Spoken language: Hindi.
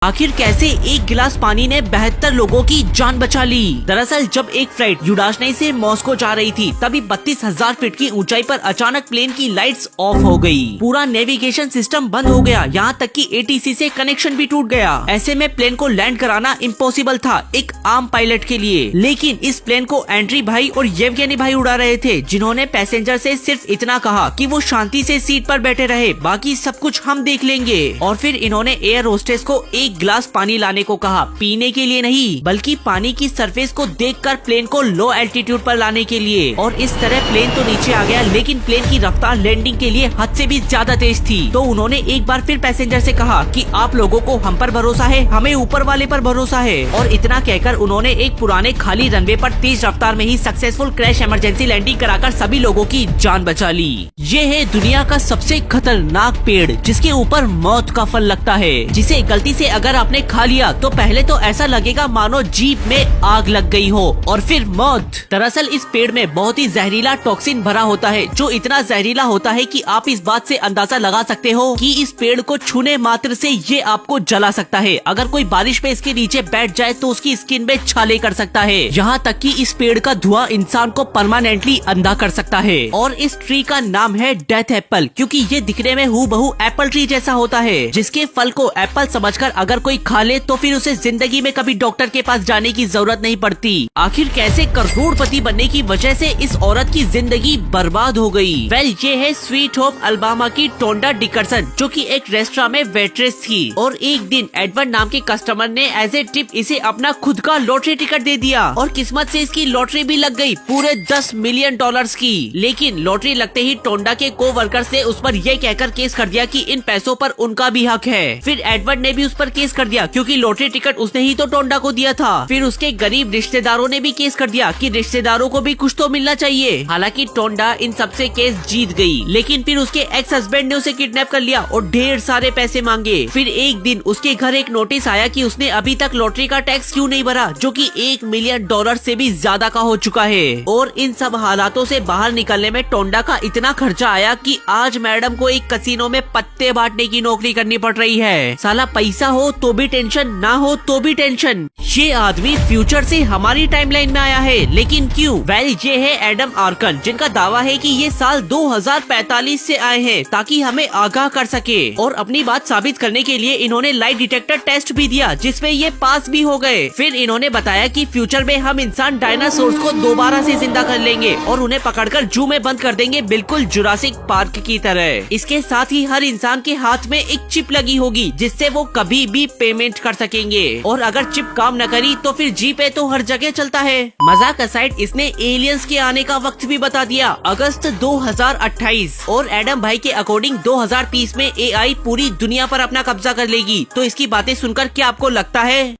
आखिर कैसे एक गिलास पानी ने 72 लोगों की जान बचा ली। दरअसल जब एक फ्लाइट युडाशनी से मॉस्को जा रही थी तभी 32,000 फीट की ऊंचाई पर अचानक प्लेन की लाइट्स ऑफ हो गई। पूरा नेविगेशन सिस्टम बंद हो गया, यहाँ तक कि ATC से कनेक्शन भी टूट गया। ऐसे में प्लेन को लैंड कराना इम्पॉसिबल था एक आम पायलट के लिए। लेकिन इस प्लेन को एंड्री भाई और येवगेनी भाई उड़ा रहे थे, जिन्होंने पैसेंजर से सिर्फ इतना कहा कि वो शांति से सीट पर बैठे रहे, बाकी सब कुछ हम देख लेंगे। और फिर इन्होंने एयर होस्टेस को एक गिलास पानी लाने को कहा, पीने के लिए नहीं बल्कि पानी की सरफेस को देखकर प्लेन को लो एल्टीट्यूड पर लाने के लिए। और इस तरह प्लेन तो नीचे आ गया, लेकिन प्लेन की रफ्तार लैंडिंग के लिए हद से भी ज्यादा तेज थी। तो उन्होंने एक बार फिर पैसेंजर से कहा कि आप लोगों को हम पर भरोसा है, हमें ऊपर वाले पर भरोसा है। और इतना कहकर उन्होंने एक पुराने खाली रनवे पर तेज रफ्तार में ही सक्सेसफुल क्रैश इमरजेंसी लैंडिंग कराकर सभी लोगों की जान बचा ली। ये है दुनिया का सबसे खतरनाक पेड़, जिसके ऊपर मौत का फल लगता है, जिसे गलती से अगर आपने खा लिया तो पहले तो ऐसा लगेगा मानो जीभ में आग लग गई हो और फिर मौत। दरअसल इस पेड़ में बहुत ही जहरीला टॉक्सिन भरा होता है, जो इतना जहरीला होता है कि आप इस बात से अंदाजा लगा सकते हो कि इस पेड़ को छूने मात्र से ये आपको जला सकता है। अगर कोई बारिश में इसके नीचे बैठ जाए तो उसकी स्किन में छाले कर सकता है। यहाँ तक कि इस पेड़ का धुआं इंसान को परमानेंटली अंधा कर सकता है। और इस ट्री का नाम है डेथ एप्पल, क्योंकि ये दिखने में हूबहू एप्पल ट्री जैसा होता है, जिसके फल को एप्पल समझकर अगर कोई खा ले तो फिर उसे जिंदगी में कभी डॉक्टर के पास जाने की जरूरत नहीं पड़ती। आखिर कैसे करोड़पति बनने की वजह से इस औरत की जिंदगी बर्बाद हो गई। वेल, ये है स्वीट होप अल्बामा की टोंडा डिकर्सन, जो कि एक रेस्टोरेंट में वेट्रेस थी। और एक दिन एडवर्ड नाम के कस्टमर ने एज ए टिप इसे अपना खुद का लॉटरी टिकट दे दिया और किस्मत से इसकी लॉटरी भी लग गई, पूरे $10 मिलियन की। लेकिन लॉटरी लगते ही टोंडा के को-वर्कर्स ने उस पर यह कहकर केस कर दिया कि इन पैसों पर उनका भी हक है। फिर एडवर्ड ने भी उस पर केस कर दिया, क्योंकि लॉटरी टिकट उसने ही तो टोंडा को दिया था। फिर उसके गरीब रिश्तेदारों ने भी केस कर दिया कि रिश्तेदारों को भी कुछ तो मिलना चाहिए। हालांकि टोंडा इन सबसे केस जीत गई, लेकिन फिर उसके एक्स हस्बैंड ने उसे किडनैप कर लिया और ढेर सारे पैसे मांगे। फिर एक दिन उसके घर एक नोटिस आया कि उसने अभी तक लॉटरी का टैक्स क्यों नहीं भरा, जो कि $1 मिलियन से भी ज्यादा का हो चुका है। और इन सब हालातों से बाहर निकलने में टोंडा का इतना खर्चा आया कि आज मैडम को एक कसिनो में पत्ते बांटने की नौकरी करनी पड़ रही है। साला पैसा हो तो भी टेंशन, ना हो तो भी टेंशन। ये आदमी फ्यूचर से हमारी टाइमलाइन में आया है, लेकिन क्यों? वेल, ये है एडम आर्कन, जिनका दावा है कि ये साल 2045 से आए हैं ताकि हमें आगाह कर सके। और अपनी बात साबित करने के लिए इन्होंने लाइट डिटेक्टर टेस्ट भी दिया, जिसमें ये पास भी हो गए। फिर इन्होंने बताया कि फ्यूचर में हम इंसान डायनासोर्स को दोबारा से जिंदा कर लेंगे और उन्हें पकड़कर जू में बंद कर देंगे, बिल्कुल जुरासिक पार्क की तरह। इसके साथ ही हर इंसान के हाथ में एक चिप लगी होगी, जिससे वो कभी भी पेमेंट कर सकेंगे। और अगर चिप काम न करी तो फिर जीपे तो हर जगह चलता है। मजाक असाइड, इसने एलियंस के आने का वक्त भी बता दिया, अगस्त 2028। और एडम भाई के अकॉर्डिंग 2030 में AI पूरी दुनिया पर अपना कब्जा कर लेगी। तो इसकी बातें सुनकर क्या आपको लगता है